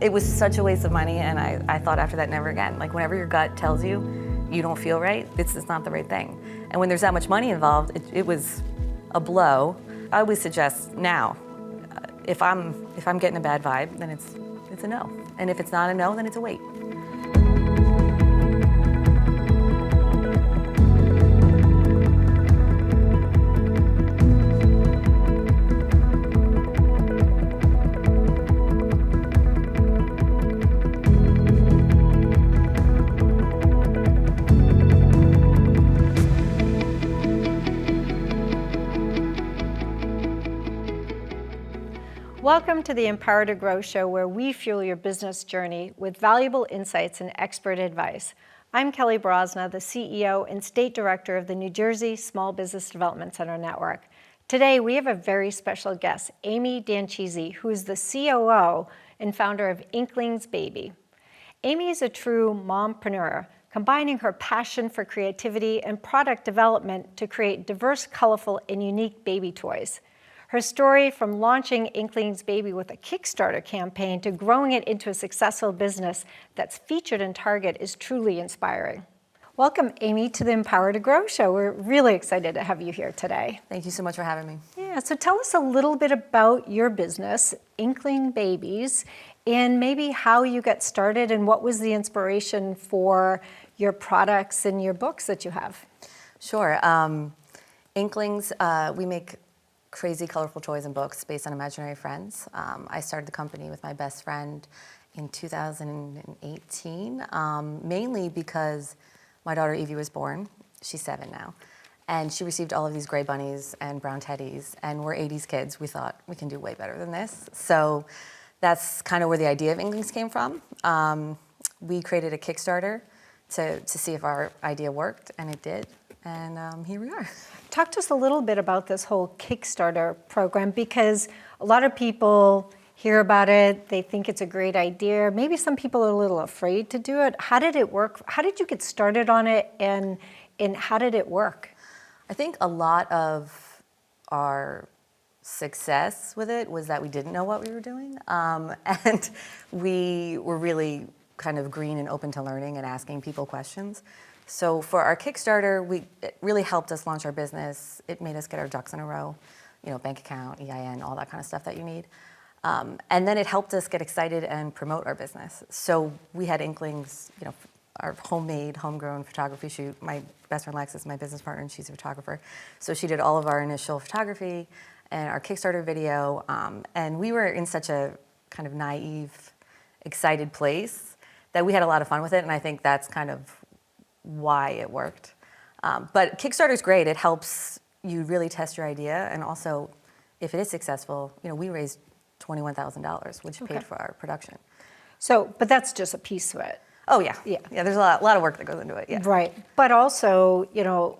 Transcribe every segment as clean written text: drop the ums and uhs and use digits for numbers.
It was such a waste of money, and I thought after that, never again. Like, whenever your gut tells you you don't feel right, it's not the right thing. And when there's that much money involved, it was a blow. I always suggest now, if I'm getting a bad vibe, then it's a no. And if it's not a no, then it's a wait. Welcome to the Empower to Grow show, where we fuel your business journey with valuable insights and expert advice. I'm Kelly Brosna, the CEO and State Director of the New Jersey Small Business Development Center Network. Today, we have a very special guest, Amy Danchise, who is the COO and founder of Inklings Baby. Amy is a true mompreneur, combining her passion for creativity and product development to create diverse, colorful, and unique baby toys. Her story from launching Inklings Baby with a Kickstarter campaign to growing it into a successful business that's featured in Target is truly inspiring. Welcome, Amy, to the Empower to Grow show. We're really excited to have you here today. Thank you so much for having me. Yeah, so tell us a little bit about your business, Inkling Babies, and maybe how you got started and what was the inspiration for your products and your books that you have. Sure. Inklings, we make crazy, colorful toys and books based on imaginary friends. I started the company with my best friend in 2018, mainly because my daughter Evie was born. She's 7 now. And she received all of these gray bunnies and brown teddies, and we're 80s kids. We thought we can do way better than this. So that's kind of where the idea of Inklings came from. We created a Kickstarter to see if our idea worked, and it did. And here we are. Talk to us a little bit about this whole Kickstarter program, because a lot of people hear about it, they think it's a great idea. Maybe some people are a little afraid to do it. How did it work? How did you get started on it, and how did it work? I think a lot of our success with it was that we didn't know what we were doing. And we were really kind of green and open to learning and asking people questions. So for our Kickstarter, it really helped us launch our business. It made us get our ducks in a row, bank account, EIN, all that kind of stuff that you need. And then it helped us get excited and promote our business. So we had Inklings, our homemade, homegrown photography shoot. My best friend Lex is my business partner, and she's a photographer. So she did all of our initial photography and our Kickstarter video. And we were in such a kind of naive, excited place that we had a lot of fun with it. And I think that's kind of why it worked. But Kickstarter's great. It helps you really test your idea. And also, if it is successful, we raised $21,000, which paid for our production. So, but that's just a piece of it. Oh, yeah. Yeah, there's a lot of work that goes into it, yeah. Right. But also,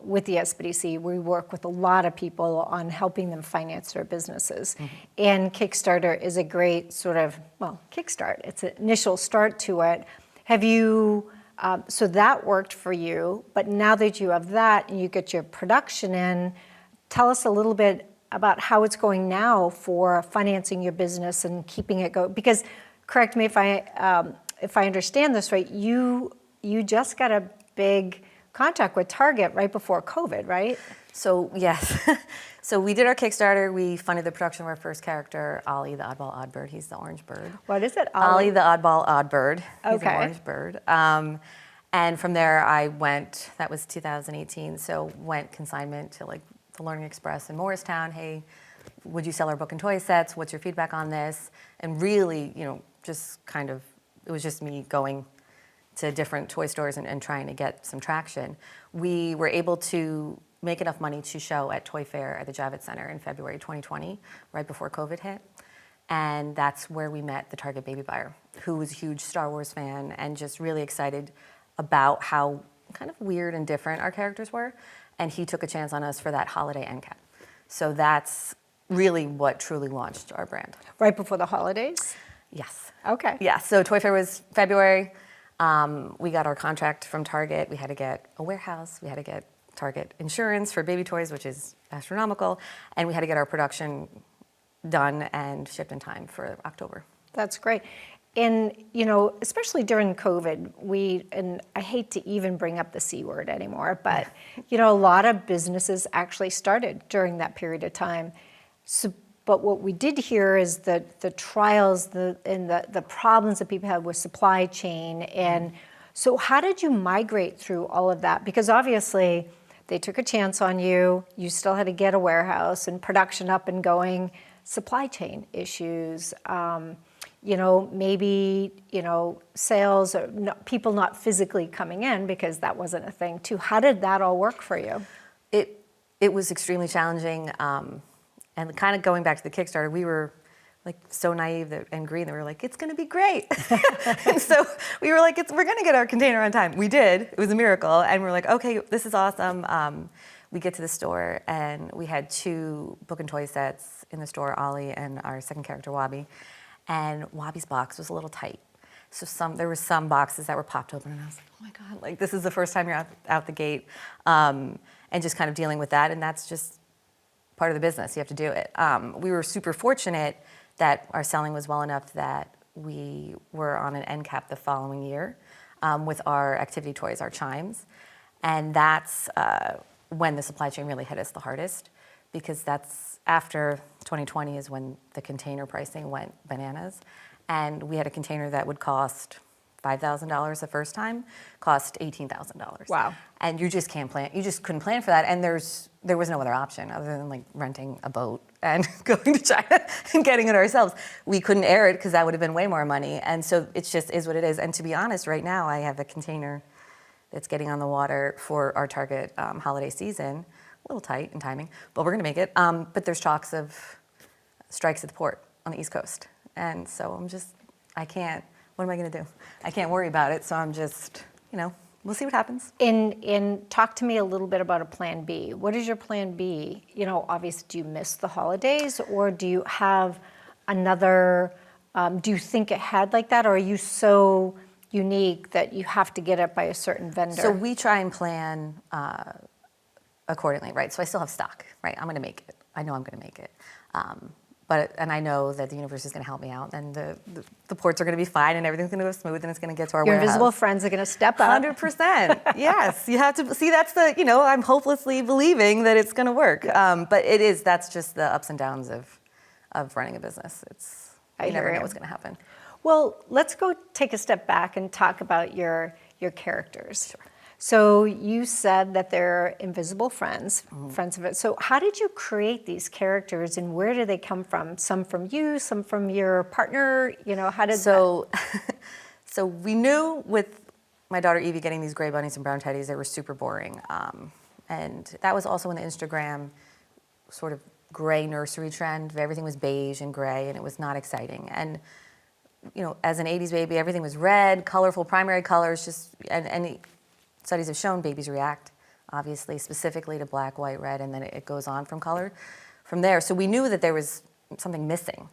with the SBDC, we work with a lot of people on helping them finance their businesses. Mm-hmm. And Kickstarter is a great sort of, kickstart. It's an initial start to it. Have you... so that worked for you, but now that you have that and you get your production in, tell us a little bit about how it's going now for financing your business and keeping it going. Because, correct me if I understand this right, you just got a big contract with Target right before COVID, right? So yes, so we did our Kickstarter. We funded the production of our first character, Ollie the Oddball Oddbird. He's the orange bird. What is it? Ollie the Oddball Oddbird. He's Okay. an orange bird. And from there I went, that was 2018, so went consignment to the Learning Express in Morristown. Hey, would you sell our book and toy sets? What's your feedback on this? And really, just kind of, it was just me going to different toy stores and trying to get some traction. We were able to make enough money to show at Toy Fair at the Javits Center in February 2020, right before COVID hit. And that's where we met the Target baby buyer, who was a huge Star Wars fan and just really excited about how kind of weird and different our characters were. And he took a chance on us for that holiday end cap. So that's really what truly launched our brand. Right before the holidays? Yes. Okay. Yeah, so Toy Fair was February. We got our contract from Target. We had to get a warehouse. We had to get Target insurance for baby toys, which is astronomical. And we had to get our production done and shipped in time for October. That's great. And, especially during COVID, and I hate to even bring up the C word anymore, but, a lot of businesses actually started during that period of time. So, but what we did hear is the trials and the problems that people had with supply chain. And so how did you migrate through all of that? Because obviously they took a chance on you. You still had to get a warehouse and production up and going, supply chain issues, maybe, sales, or people not physically coming in because that wasn't a thing too. How did that all work for you? It was extremely challenging. And kind of going back to the Kickstarter, we were like so naive and green that we were like, it's going to be great. And so we were like, we're going to get our container on time. We did. It was a miracle. And we're like, okay, this is awesome. We get to the store and we had 2 book and toy sets in the store, Ollie and our second character, Wabi. And Wabi's box was a little tight. So there were some boxes that were popped open and I was like, oh my God, like this is the first time you're out the gate. And just kind of dealing with that. And that's just part of the business. You have to do it. We were super fortunate that our selling was well enough that we were on an end cap the following year with our activity toys, our chimes. And that's when the supply chain really hit us the hardest, because that's after 2020 is when the container pricing went bananas. And we had a container that would cost $5,000 the first time, cost $18,000. Wow. And you just can't plan. You just couldn't plan for that. And there was no other option other than like renting a boat and going to China and getting it ourselves. We couldn't air it because that would have been way more money. And so it just is what it is. And to be honest, right now I have a container that's getting on the water for our Target holiday season. A little tight in timing, but we're going to make it. But there's talks of strikes at the port on the East Coast. And so I can't, what am I going to do? I can't worry about it. So I'm just, we'll see what happens. And talk to me a little bit about a plan B. What is your plan B? Obviously, do you miss the holidays, or do you have another, do you think ahead like that, or are you so unique that you have to get it by a certain vendor? So we try and plan accordingly, right? So I still have stock, right? I'm going to make it. I know I'm going to make it. And I know that the universe is going to help me out, and the ports are going to be fine, and everything's going to go smooth, and it's going to get to our Your warehouse. invisible friends are going to step up. 100%. Yes, you have to see. That's I'm hopelessly believing that it's going to work. But that's just the ups and downs of running a business. You never know what's going to happen. Well, let's go take a step back and talk about your characters. Sure. So you said that they're invisible friends, friends of it. So how did you create these characters, and where do they come from? Some from you, some from your partner? How did So we knew with my daughter Evie getting these gray bunnies and brown teddies, they were super boring. And that was also when the Instagram sort of gray nursery trend. Everything was beige and gray, and it was not exciting. And as an 80s baby, everything was red, colorful, primary colors, and studies have shown babies react, obviously, specifically to black, white, red, and then it goes on from color from there. So we knew that there was something missing.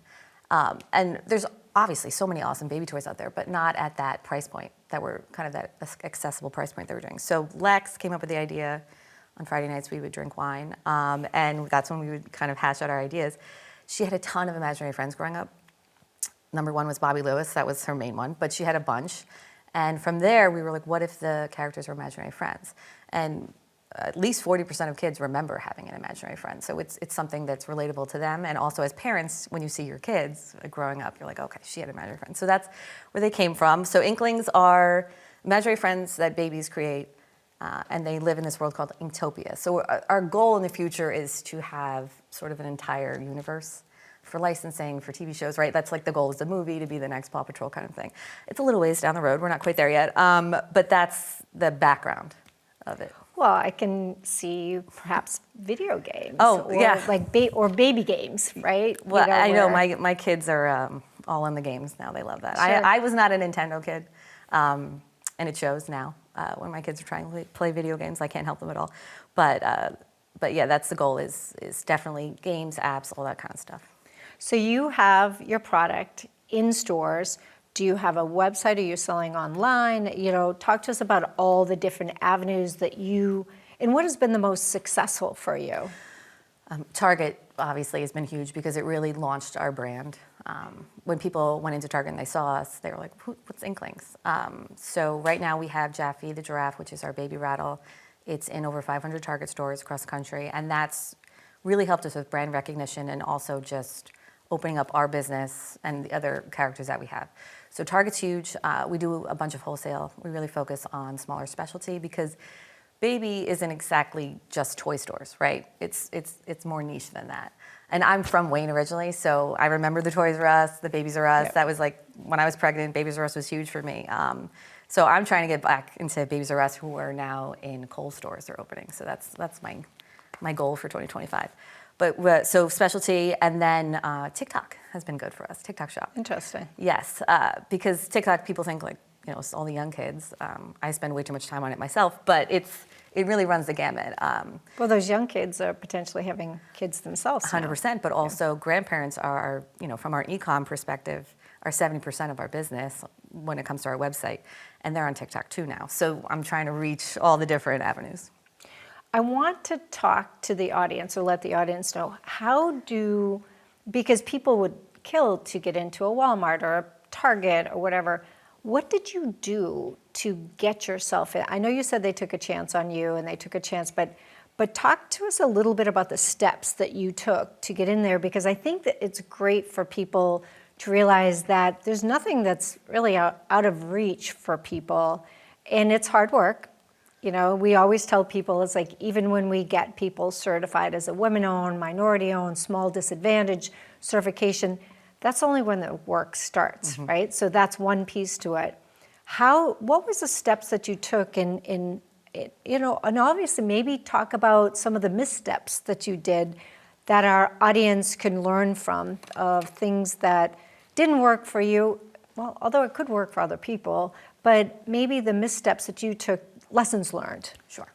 And there's obviously so many awesome baby toys out there, but not at that price point that were kind of that accessible price point they were doing. So Lex came up with the idea. On Friday nights, we would drink wine, and that's when we would kind of hash out our ideas. She had a ton of imaginary friends growing up. Number one was Bobby Lewis. That was her main one, but she had a bunch. And from there, we were like, what if the characters were imaginary friends? And at least 40% of kids remember having an imaginary friend. So it's something that's relatable to them. And also as parents, when you see your kids growing up, you're like, okay, she had an imaginary friend. So that's where they came from. So Inklings are imaginary friends that babies create, and they live in this world called Inktopia. So our goal in the future is to have sort of an entire universe for licensing, for TV shows, right? That's like the goal is the movie to be the next Paw Patrol kind of thing. It's a little ways down the road. We're not quite there yet. But that's the background of it. Well, I can see perhaps video games. Oh, or yeah. Like or baby games, right? Well, I know my kids are all in the games now. They love that. Sure. I was not a Nintendo kid, and it shows now. When my kids are trying to play video games, I can't help them at all. But yeah, that's the goal is definitely games, apps, all that kind of stuff. So you have your product in stores. Do you have a website? Are you selling online? Talk to us about all the different avenues and what has been the most successful for you? Target obviously has been huge because it really launched our brand. When people went into Target and they saw us, they were like, what's Inklings? So right now we have Jaffe the giraffe, which is our baby rattle. It's in over 500 Target stores across the country, and that's really helped us with brand recognition and also just opening up our business and the other characters that we have. So Target's huge. We do a bunch of wholesale. We really focus on smaller specialty because baby isn't exactly just toy stores, right? It's more niche than that. And I'm from Wayne originally, so I remember the Toys R Us, the Babies R Us. Yep. That was like, when I was pregnant, Babies R Us was huge for me. So I'm trying to get back into Babies R Us, who are now in Kohl's stores are opening. So that's my goal for 2025. But so specialty, and then TikTok has been good for us, TikTok shop. Interesting. Yes, because TikTok, people think like, it's all the young kids. I spend way too much time on it myself, but it really runs the gamut. Well, those young kids are potentially having kids themselves now. 100%, but also grandparents are, from our e-com perspective, are 70% of our business when it comes to our website, and they're on TikTok too now. So I'm trying to reach all the different avenues. I want to talk to the audience, or let the audience know, because people would kill to get into a Walmart or a Target or whatever. What did you do to get yourself in? I know you said they took a chance on you and they took a chance, but talk to us a little bit about the steps that you took to get in there, because I think that it's great for people to realize that there's nothing that's really out of reach for people, and it's hard work. We always tell people, it's like, even when we get people certified as a women-owned, minority-owned, small disadvantage certification, that's only when the work starts, right? So that's one piece to it. What was the steps that you took and obviously maybe talk about some of the missteps that you did that our audience can learn from, of things that didn't work for you, well, although it could work for other people, but maybe the missteps that you took, lessons learned. Sure.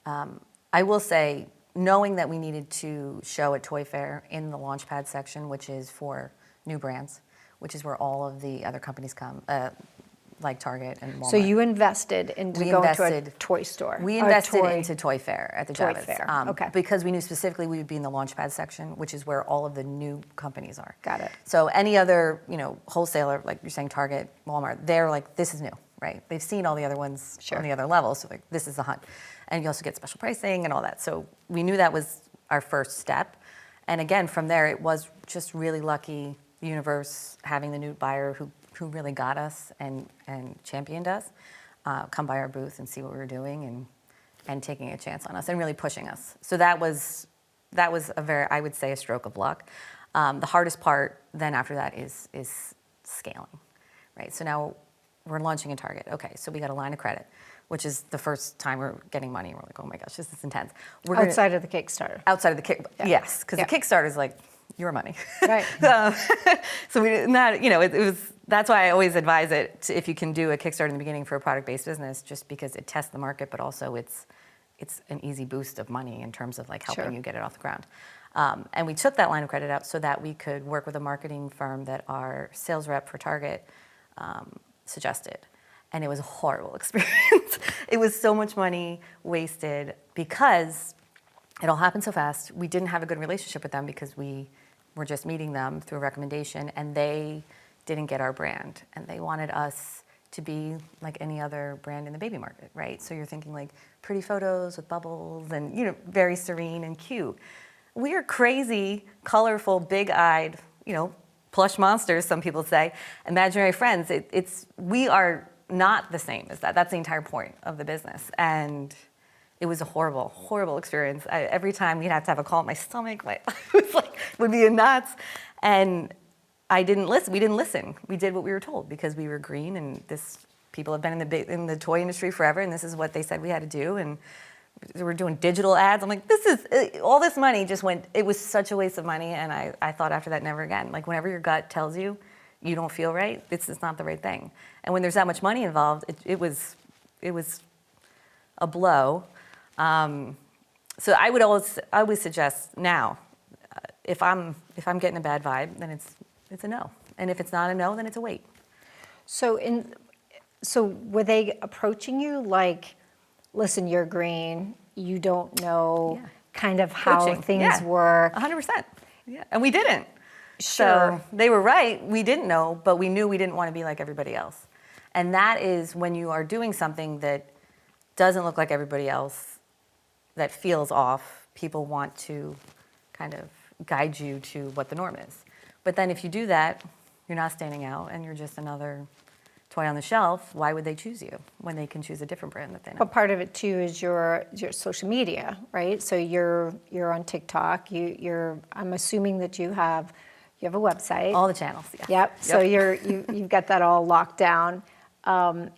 I will say, knowing that we needed to show at Toy Fair in the Launchpad section, which is for new brands, which is where all of the other companies come, like Target and Walmart. So you invested into going to a toy store. We invested into Toy Fair at the Toy Javits. Fair, okay. Because we knew specifically we would be in the Launchpad section, which is where all of the new companies are. Got it. So any other, wholesaler, like you're saying Target, Walmart, they're like, this is new, right? They've seen all the other ones on the other levels, so like, this is the hunt. And you also get special pricing and all that. So we knew that was our first step. And again, from there, it was just really lucky, the universe having the new buyer who really got us and championed us, come by our booth and see what we were doing and taking a chance on us and really pushing us. So that was I would say, a stroke of luck. The hardest part then after that is scaling, right? So now we're launching in Target. Okay, so we got a line of credit, which is the first time we're getting money. We're like, oh my gosh, this is intense. Outside of the Kickstarter. Outside of the Kickstarter, yes, because the Kickstarter is like your money. Right. So we not, it was. That's why I always advise it if you can do a Kickstarter in the beginning for a product-based business, just because it tests the market, but also it's an easy boost of money in terms of like helping you get it off the ground. And we took that line of credit out so that we could work with a marketing firm that our sales rep for Target suggested. And it was a horrible experience. It was so much money wasted because it all happened so fast. We didn't have a good relationship with them because we were just meeting them through a recommendation, and they didn't get our brand. And they wanted us to be like any other brand in the baby market, right? So you're thinking like pretty photos with bubbles and, very serene and cute. We are crazy, colorful, big-eyed, plush monsters, some people say, imaginary friends. We are not the same as that. That's the entire point of the business. And it was a horrible, horrible experience. Every time we'd have to have a call in my stomach, it was like, would be in knots. And I didn't listen. We didn't listen. We did what we were told because we were green, and people have been in the toy industry forever, and this is what they said we had to do. And we're doing digital ads. I'm like, all this money just went. It was such a waste of money, and I thought after that, never again. Like whenever your gut tells you you don't feel right, it's not the right thing. And when there's that much money involved, it was a blow. So I would always suggest now, if I'm getting a bad vibe, then it's a no. And if it's not a no, then it's a wait. So were they approaching you like, listen, you're green, you don't know, kind of how Coaching. things Yeah. work. 100%. Yeah. And we didn't. Sure. So they were right. We didn't know, but we knew we didn't want to be like everybody else. And that is when you are doing something that doesn't look like everybody else, that feels off, people want to kind of guide you to what the norm is. But then if you do that, you're not standing out and you're just another toy on the shelf. Why would they choose you when they can choose a different brand that they know? But part of it too is your social media, right? So you're on TikTok. I'm assuming that you have a website. All the channels, yeah. Yep. So you've got that all locked down.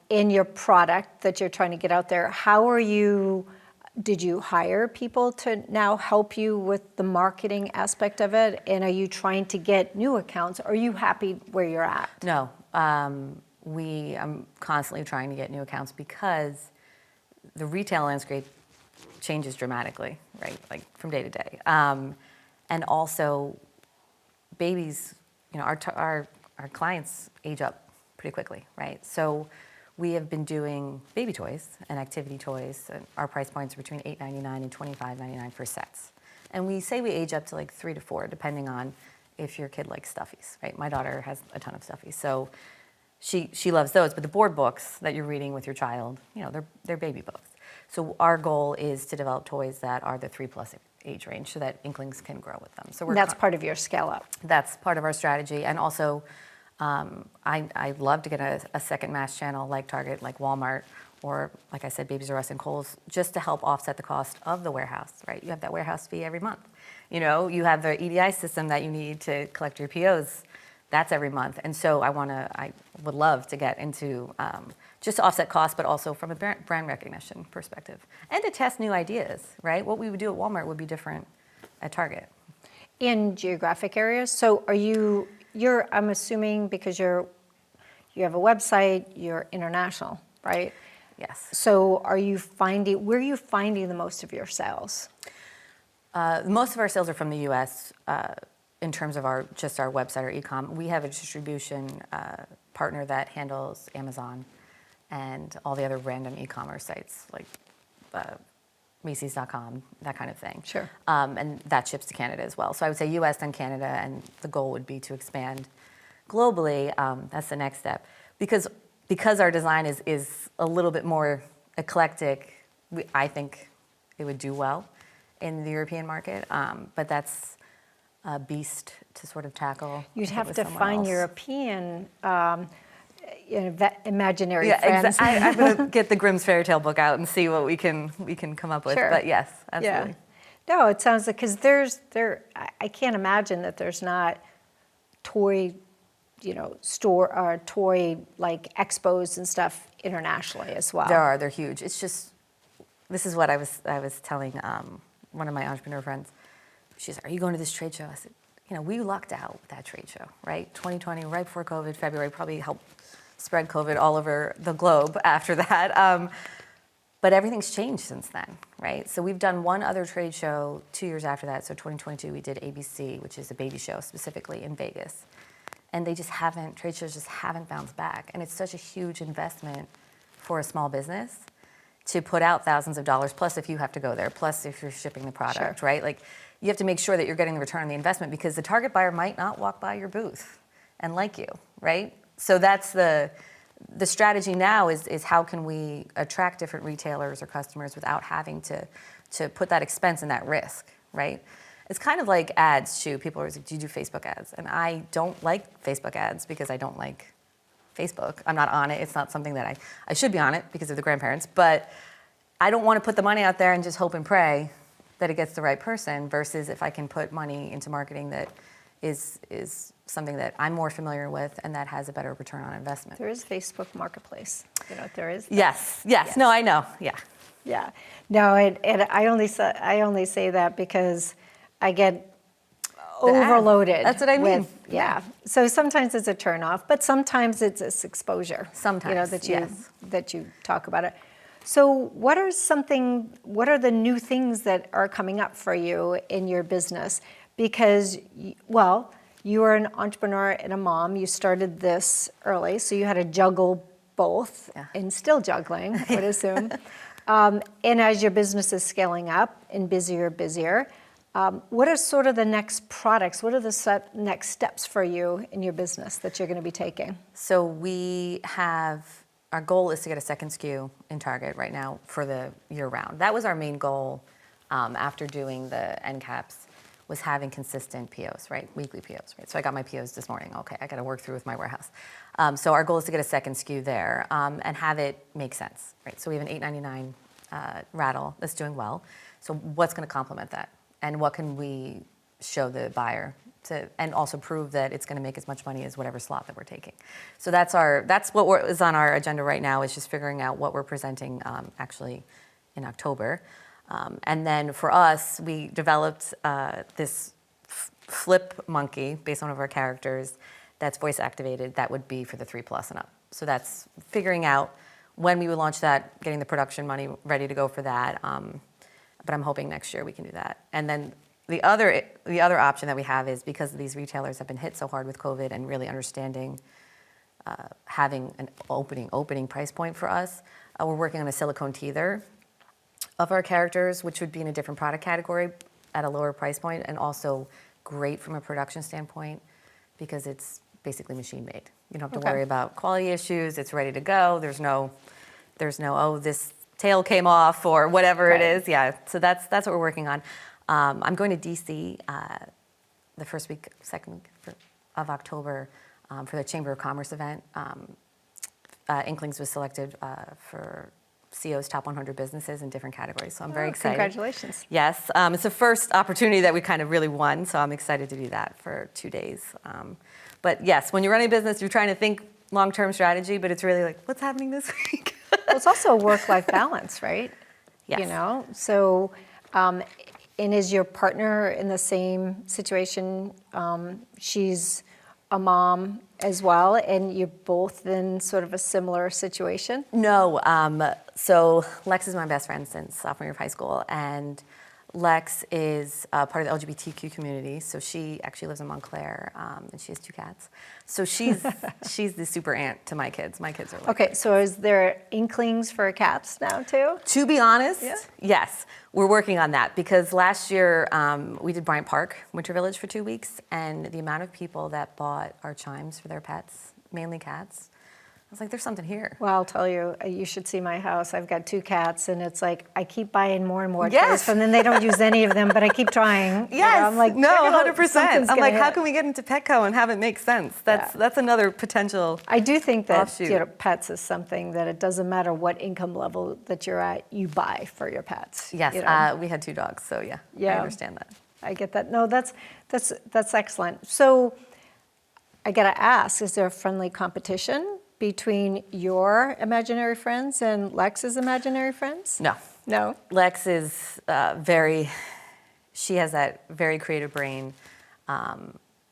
In your product that you're trying to get out there, did you hire people to now help you with the marketing aspect of it? And are you trying to get new accounts? Or are you happy where you're at? No. I'm constantly trying to get new accounts because the retail landscape changes dramatically, right? Like from day to day. And also babies, our clients age up pretty quickly, right? So we have been doing baby toys and activity toys. And our price points are between $8.99 and $25.99 for sets. And we say we age up to like 3 to 4, depending on if your kid likes stuffies, right? My daughter has a ton of stuffies, so she loves those. But the board books that you're reading with your child, they're baby books. So our goal is to develop toys that are the 3+ age range, so that Inklings can grow with them. So That's part of your scale up. That's part of our strategy, and also. I'd love to get a second mass channel like Target, like Walmart, or like I said, Babies R Us and Kohl's, just to help offset the cost of the warehouse, right? You have that warehouse fee every month. You have the EDI system that you need to collect your POs. That's every month. And so I would love to get into just to offset costs, but also from a brand recognition perspective. And to test new ideas, right? What we would do at Walmart would be different at Target. In geographic areas, so I'm assuming because you have a website, you're international, right? Yes. So where are you finding the most of your sales? Most of our sales are from the U.S. In terms of our website or e-com. We have a distribution partner that handles Amazon and all the other random e-commerce sites like Macy's.com, that kind of thing. Sure. And that ships to Canada as well. So I would say U.S. then Canada, and the goal would be to expand globally. That's the next step. Because our design is a little bit more eclectic, I think it would do well in the European market. But that's a beast to sort of tackle. You'd have to find European imaginary yeah, friends. I'm going to get the Grimm's fairy tale book out and see what we can come up with. Sure. But yes, absolutely. Yeah. No, it sounds like, because I can't imagine that there's not toy, store or toy like expos and stuff internationally as well. They're huge. It's just, this is what I was telling one of my entrepreneur friends. She's like, are you going to this trade show? I said, we lucked out with that trade show, right? 2020, right before COVID, February, probably helped spread COVID all over the globe after that. But everything's changed since then, right? So we've done one other trade show 2 years after that. So 2022, we did ABC, which is a baby show specifically in Vegas. And trade shows just haven't bounced back. And it's such a huge investment for a small business to put out thousands of dollars, plus if you have to go there, plus if you're shipping the product, Sure. right? Like, you have to make sure that you're getting the return on the investment, because the target buyer might not walk by your booth and like you, right? So that's the strategy now is how can we attract different retailers or customers without having to put that expense and that risk, right? It's kind of like ads too. People are always like, do you do Facebook ads? And I don't like Facebook ads because I don't like Facebook. I'm not on it. It's not something that I should be on it because of the grandparents, but I don't want to put the money out there and just hope and pray that it gets the right person, versus if I can put money into marketing that is something that I'm more familiar with and that has a better return on investment. There is Facebook Marketplace. There is. Yes. No, I know. Yeah. Yeah. No, and I only say that because I get overloaded. That's what I mean. Yeah. So sometimes it's a turnoff, but sometimes it's this exposure. Sometimes, that you talk about it. So what are the new things that are coming up for you in your business? Because, you are an entrepreneur and a mom. You started this early, so you had to juggle both, and still juggling, I would assume. And as your business is scaling up and busier, what are sort of the next products? What are the next steps for you in your business that you're going to be taking? So our goal is to get a second SKU in Target right now for the year round. That was our main goal after doing the end caps, was having consistent POs, right? Weekly POs, right? So I got my POs this morning. Okay, I got to work through with my warehouse. So our goal is to get a second SKU there and have it make sense, right? So we have an $8.99 rattle that's doing well. So what's going to complement that? And what can we show the buyer and also prove that it's going to make as much money as whatever slot that we're taking. So that's what is on our agenda right now, is just figuring out what we're presenting actually in October. And then for us, we developed this flip monkey based on one of our characters that's voice activated that would be for the 3+ and up. So that's figuring out when we would launch that, getting the production money ready to go for that. But I'm hoping next year we can do that. And then the other option that we have is, because these retailers have been hit so hard with COVID and really understanding having an opening price point for us, we're working on a silicone teether of our characters, which would be in a different product category at a lower price point, and also great from a production standpoint because it's basically machine made. You don't have to worry about quality issues. It's ready to go. There's no oh, this tail came off or whatever it is. Yeah, so that's what we're working on. I'm going to DC the second week of October for the Chamber of Commerce event. Inklings was selected for CEO's top 100 businesses in different categories, so I'm very excited. Congratulations. Yes, it's the first opportunity that we kind of really won, so I'm excited to do that for 2 days. But yes, when you're running a business, you're trying to think long-term strategy, but it's really like, what's happening this week? Well, it's also a work-life balance, right? Yes. You know, so, and is your partner in the same situation? She's a mom as well, and you're both in sort of a similar situation? No, so Lex is my best friend since sophomore year of high school, and Lex is part of the LGBTQ community, so she actually lives in Montclair, and she has 2 cats. So she's the super aunt to my kids. My kids are like Okay, so is there inklings for cats now too? To be honest, yes. We're working on that because last year we did Bryant Park, Winter Village for 2 weeks, and the amount of people that bought our chimes for their pets, mainly cats, I was like, there's something here. Well, I'll tell you, you should see my house. I've got 2 cats, and it's like I keep buying more and more toys from them. They don't use any of them, but I keep trying. Yes, you know, I'm like, no, 100%. I'm like, how hit. can we get into Petco and have it make sense? That's another potential. I do think that offshoot. pets is something that it doesn't matter what income level that you're at, you buy for your pets. Yes, you know? we had 2 dogs, so I understand that. I get that. No, that's excellent. So I got to ask, is there a friendly competition between your imaginary friends and Lex's imaginary friends? No. No? Lex is she has that very creative brain.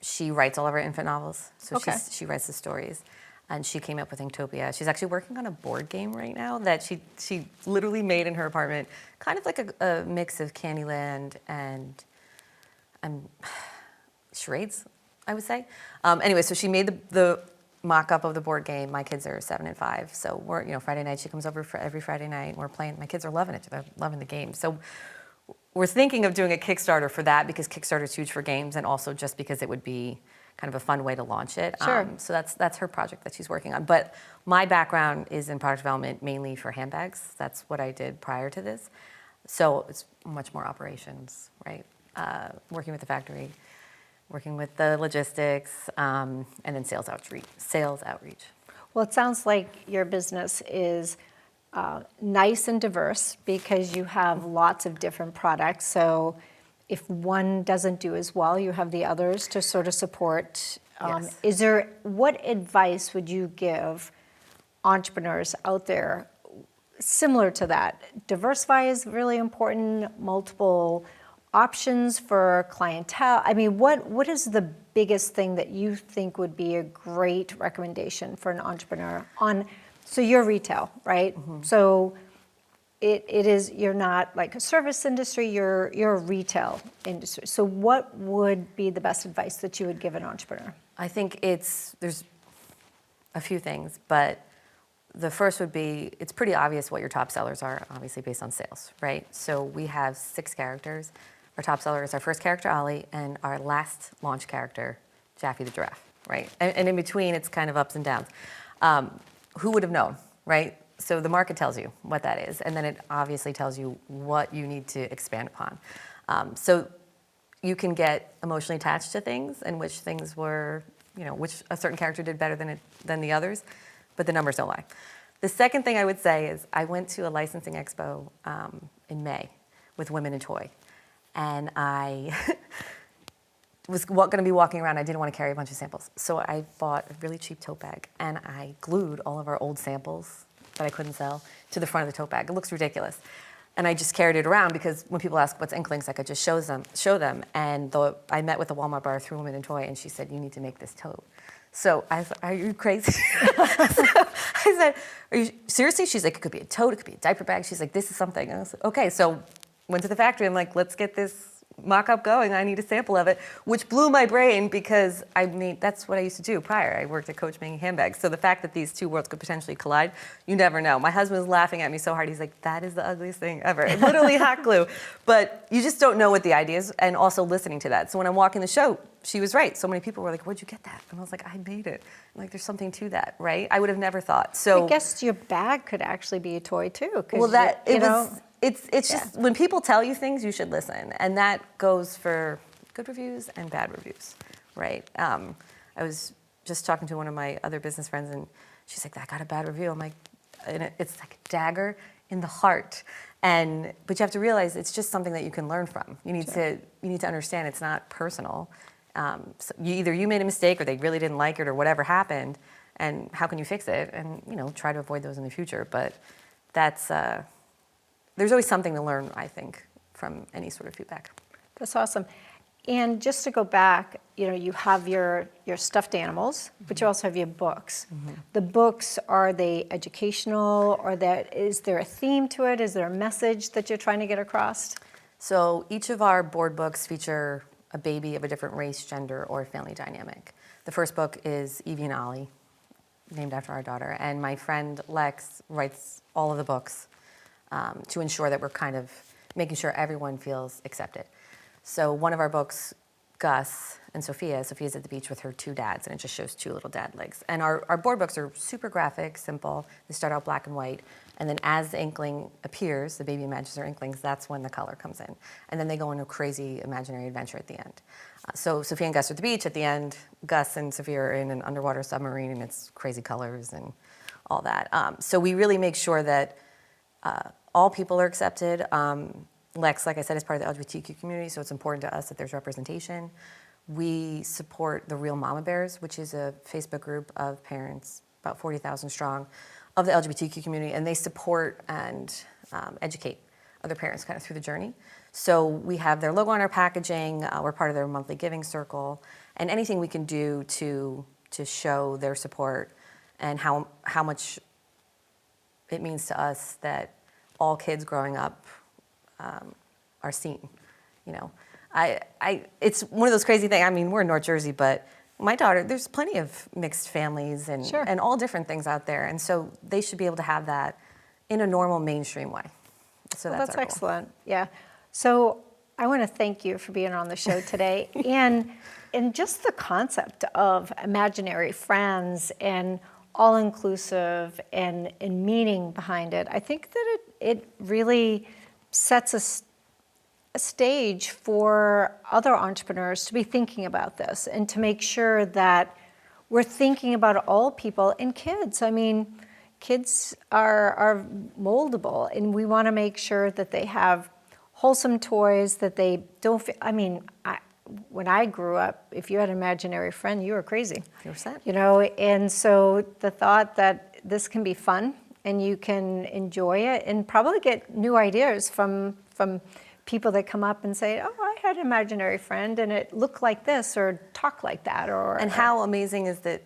She writes all of our infant novels, so she writes the stories. And she came up with Inktopia. She's actually working on a board game right now that she literally made in her apartment, kind of like a mix of Candyland and charades, I would say. Anyway, so she made the mock-up of the board game. My kids are 7 and 5, so we're Friday night she comes over for every Friday night and we're playing. My kids are loving it. They're loving the game. So we're thinking of doing a Kickstarter for that because Kickstarter is huge for games, and also just because it would be kind of a fun way to launch it. Sure. So that's her project that she's working on. But my background is in product development, mainly for handbags. That's what I did prior to this. So it's much more operations, right? Working with the factory, working with the logistics, and then sales outreach. Well, it sounds like your business is nice and diverse because you have lots of different products. So if one doesn't do as well, you have the others to sort of support. Yes. What advice would you give entrepreneurs out there similar to that? Diversify is really important, multiple options for clientele. I mean, what is the biggest thing that you think would be a great recommendation for an entrepreneur so you're retail, right? Mm-hmm. So it is, you're not like a service industry, you're a retail industry. So what would be the best advice that you would give an entrepreneur? I think there's a few things, but The first would be, it's pretty obvious what your top sellers are, obviously based on sales, right? So we have 6 characters. Our top seller is our first character, Ollie, and our last launch character, Jaffe the giraffe, right? And in between, it's kind of ups and downs. Who would have known, right? So the market tells you what that is, and then it obviously tells you what you need to expand upon. So you can get emotionally attached to things, and which things were, which a certain character did better than the others, but the numbers don't lie. The second thing I would say is I went to a licensing expo in May with Women in Toy, and I was going to be walking around. I didn't want to carry a bunch of samples, so I bought a really cheap tote bag, and I glued all of our old samples that I couldn't sell to the front of the tote bag. It looks ridiculous. And I just carried it around because when people ask what's Inklings, I could just show them. And I met with a Walmart bar through Women in Toy, and she said, "You need to make this tote." So I thought, "Are you crazy?" So I said, "Are you seriously?" She's like, "It could be a tote, it could be a diaper bag." She's like, "This is something." I was like, "Okay." So went to the factory. I'm like, "Let's get this mock-up going. I need a sample of it," which blew my brain because that's what I used to do prior. I worked at Coach making handbags. So the fact that these two worlds could potentially collide, you never know. My husband was laughing at me so hard. He's like, "That is the ugliest thing ever." Literally hot glue. But you just don't know what the idea is, and also listening to that. So when I'm walking the show, she was right. So many people were like, "Where'd you get that?" And I was like, "I made it." Like, there's something to that, right? I would have never thought. So I guess your bag could actually be a toy too. Well, it's just when people tell you things, you should listen, and that goes for good reviews and bad reviews, right? I was just talking to one of my other business friends, and she's like, "I got a bad review." I'm like, and it's like a dagger in the heart, but you have to realize it's just something that you can learn from. You need to understand it's not personal. So either you made a mistake, or they really didn't like it, or whatever happened, and how can you fix it? And try to avoid those in the future. But that's there's always something to learn, I think, from any sort of feedback. That's awesome. And just to go back, you have your stuffed animals, but you also have your books. Mm-hmm. The books, are they educational, or is there a theme to it? Is there a message that you're trying to get across? So each of our board books feature a baby of a different race, gender, or family dynamic. The first book is Evie and Ollie, named after our daughter, and my friend Lex writes all of the books to ensure that we're kind of making sure everyone feels accepted. So one of our books, Gus and Sophia's at the beach with her 2 dads, and it just shows 2 little dad legs. And our board books are super graphic, simple. They start out black and white, and then as the inkling appears, the baby imagines their inklings, that's when the color comes in. And then they go on a crazy imaginary adventure at the end. So Sophia and Gus are at the beach. At the end, Gus and Sophia are in an underwater submarine, and it's crazy colors and all that. So we really make sure that all people are accepted. Lex, like I said, is part of the LGBTQ community, so it's important to us that there's representation. We support the Real Mama Bears, which is a Facebook group of parents, about 40,000 strong, of the LGBTQ community, and they support and educate other parents kind of through the journey. So we have their logo on our packaging. We're part of their monthly giving circle, and anything we can do to show their support and how much it means to us that all kids growing up are seen. It's one of those crazy things. I mean, we're in North Jersey, but my daughter, there's plenty of mixed families and Sure. and all different things out there, and so they should be able to have that in a normal mainstream way. So that's our goal. Excellent. Yeah. So I want to thank you for being on the show today, and just the concept of imaginary friends and all inclusive and meaning behind it. I think that it really sets a stage for other entrepreneurs to be thinking about this and to make sure that we're thinking about all people and kids. I mean, kids are moldable, and we want to make sure that they have wholesome toys, that they don't feel, when I grew up, if you had an imaginary friend, you were crazy. 100%. And so the thought that this can be fun and you can enjoy it and probably get new ideas from people that come up and say, "Oh, I had an imaginary friend and it looked like this or talked like that." And how amazing is that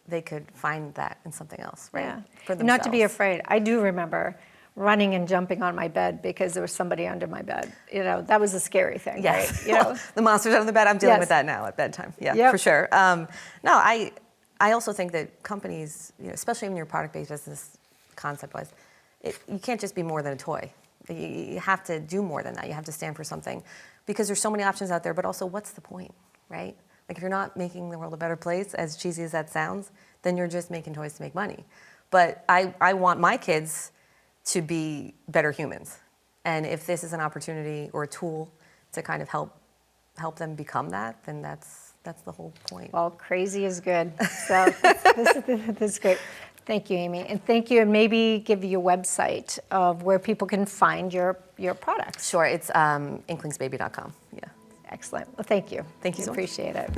they could find that in something else, right? Yeah. For themselves. Not to be afraid. I do remember running and jumping on my bed because there was somebody under my bed. That was a scary thing, yes. right? The monsters under the bed, I'm dealing Yes. with that now at bedtime. Yeah, Yep. for sure. No, I also think that companies, especially in your product-based business, concept-wise. You can't just be more than a toy. You have to do more than that. You have to stand for something, because there's so many options out there, but also what's the point, right? Like if you're not making the world a better place, as cheesy as that sounds, then you're just making toys to make money. But I want my kids to be better humans. And if this is an opportunity or a tool to kind of help them become that, then that's the whole point. Well, crazy is good. So this is great. Thank you, Amy. And thank you, and maybe give you a website of where people can find your products. Sure, it's inklingsbaby.com. Yeah. Excellent. Well, thank you. Thank you so much. Appreciate it.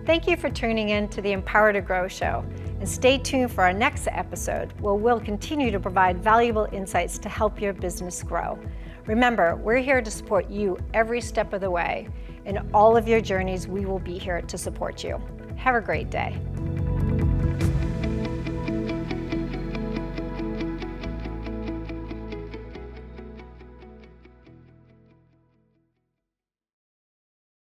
Thank you for tuning in to the Empower to Grow show. And stay tuned for our next episode, where we'll continue to provide valuable insights to help your business grow. Remember, we're here to support you every step of the way. In all of your journeys, we will be here to support you. Have a great day.